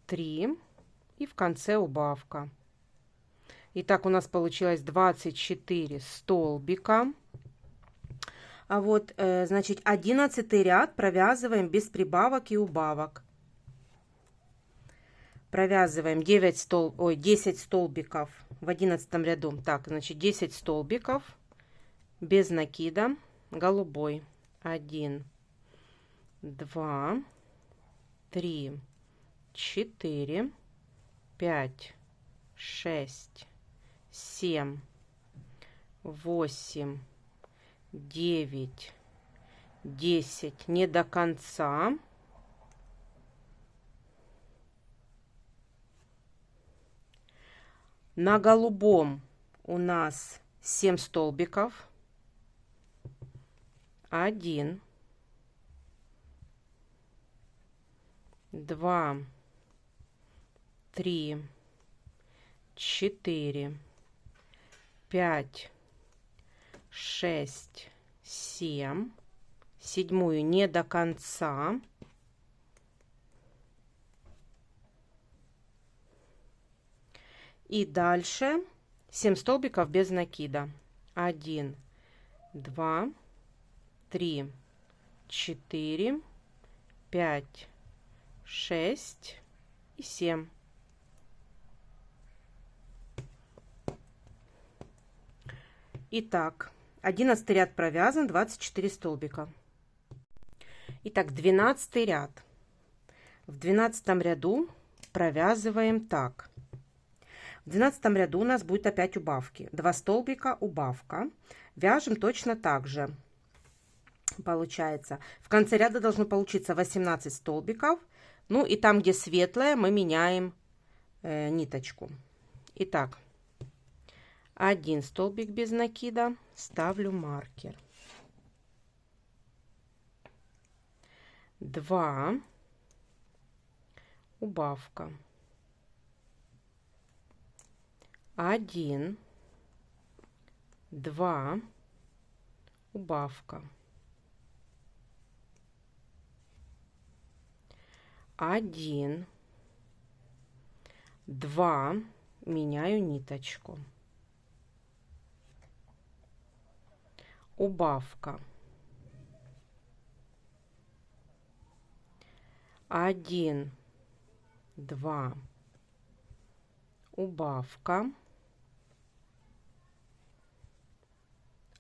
3 и в конце убавка. Итак, у нас получилось 24 столбика. А вот, значит, 11 ряд провязываем без прибавок и убавок. Провязываем 10 столбиков в 11 ряду. Так, значит, 10 столбиков без накида, голубой. 1, 2, 3, 4, 5, 6, 7, 8, 9, 10, не до конца. На голубом у нас 7 столбиков. 1, 2, 3, 4, 5, 6, 7. Седьмую не до конца. И дальше 7 столбиков без накида. 1, 2, 3, 4, 5, 6 и 7. Итак, 11 ряд провязан, 24 столбика. Итак, 12 ряд. В 12 ряду провязываем так. В 12 ряду у нас будет опять убавки. 2 столбика убавка. Вяжем точно так же. Получается, в конце ряда должно получиться 18 столбиков. Ну и там, где светлое, мы меняем ниточку. Итак, 1 столбик без накида, ставлю маркер. 2, убавка. 1, 2, убавка. 1, 2, меняю ниточку. Убавка. 1, 2, убавка.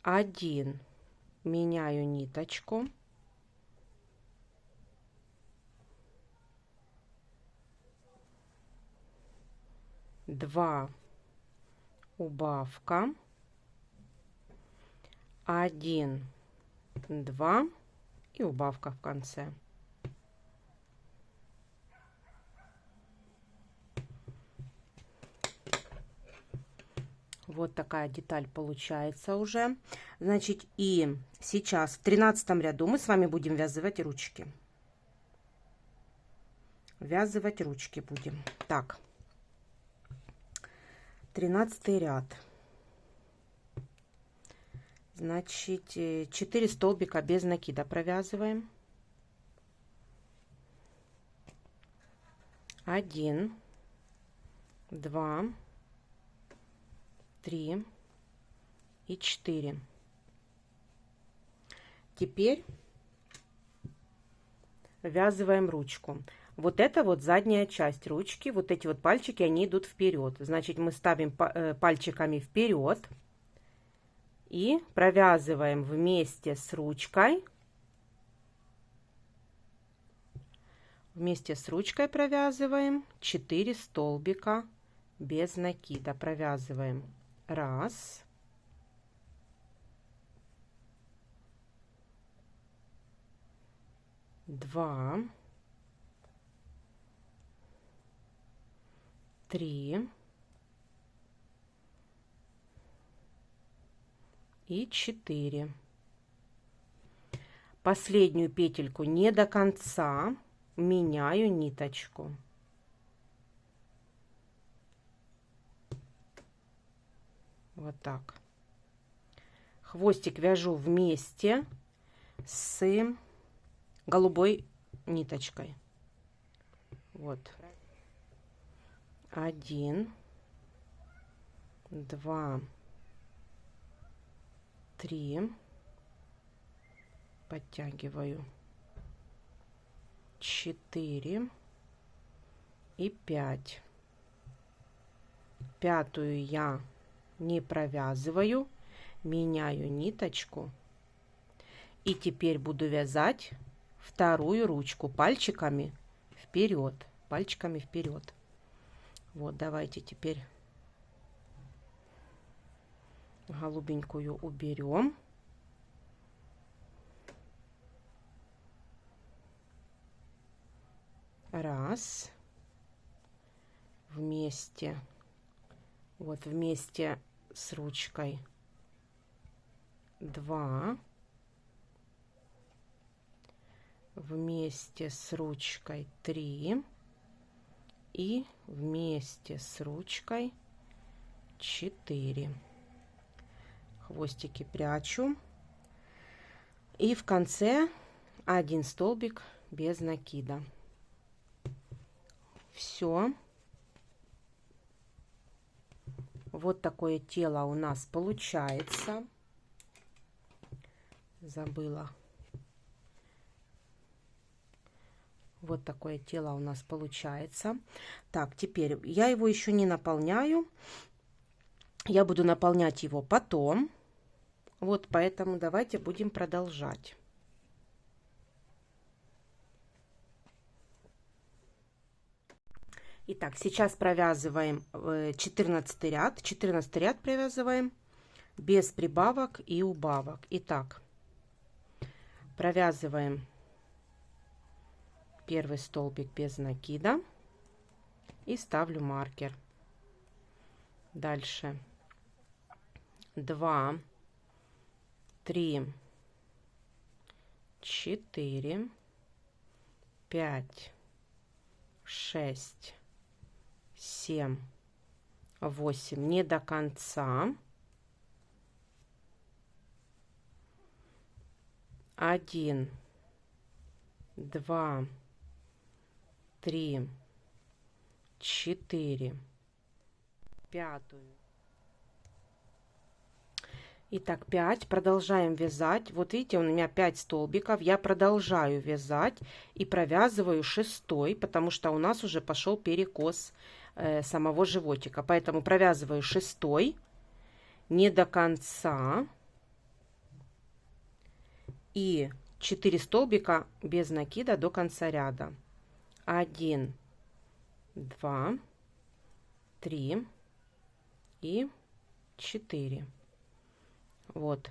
1, меняю ниточку. 2, убавка. 1, 2 и убавка в конце. Вот такая деталь получается уже. Значит, и сейчас в 13 ряду мы с вами будем вязывать ручки. Вязывать ручки будем. Так, 13 ряд. Значит, 4 столбика без накида провязываем. 1, 2, 3 и 4. Теперь ввязываем ручку. Вот это вот задняя часть ручки, вот эти вот пальчики, они идут вперед. Значит, мы ставим пальчиками вперед и провязываем вместе с ручкой. Вместе с ручкой провязываем 4 столбика без накида. Провязываем 1, 2, 3 и 4. Последнюю петельку не до конца меняю ниточку. Вот так. Хвостик вяжу вместе с голубой ниточкой. Вот. 1, 2, 3. Подтягиваю. 4 и 5. Пятую я не провязываю, меняю ниточку. И теперь буду вязать вторую ручку пальчиками вперед. Пальчиками вперед. Вот, давайте теперь голубенькую уберем. Раз. Вместе. Вот вместе с ручкой 2. Вместе с ручкой 3. И вместе с ручкой 4. Хвостики прячу. И в конце 1 столбик без накида. Все. Вот такое тело у нас получается. Забыла. Вот такое тело у нас получается. Так, теперь я его еще не наполняю. Я буду наполнять его потом. Вот поэтому давайте будем продолжать. Итак, сейчас провязываем 14 ряд. 14 ряд провязываем без прибавок и убавок. Итак, провязываем Первый столбик без накида и ставлю маркер. Дальше 2, 3, 4, 5, 6, 7, 8, не до конца. 1, 2, 3, 4, пятую. Итак, 5. Продолжаем вязать. Вот видите, у меня 5 столбиков. Я продолжаю вязать и провязываю 6, потому что у нас уже пошел перекос самого животика. Поэтому провязываю 6 не до конца. И 4 столбика без накида до конца ряда. 1, 2, 3 и 4. Вот.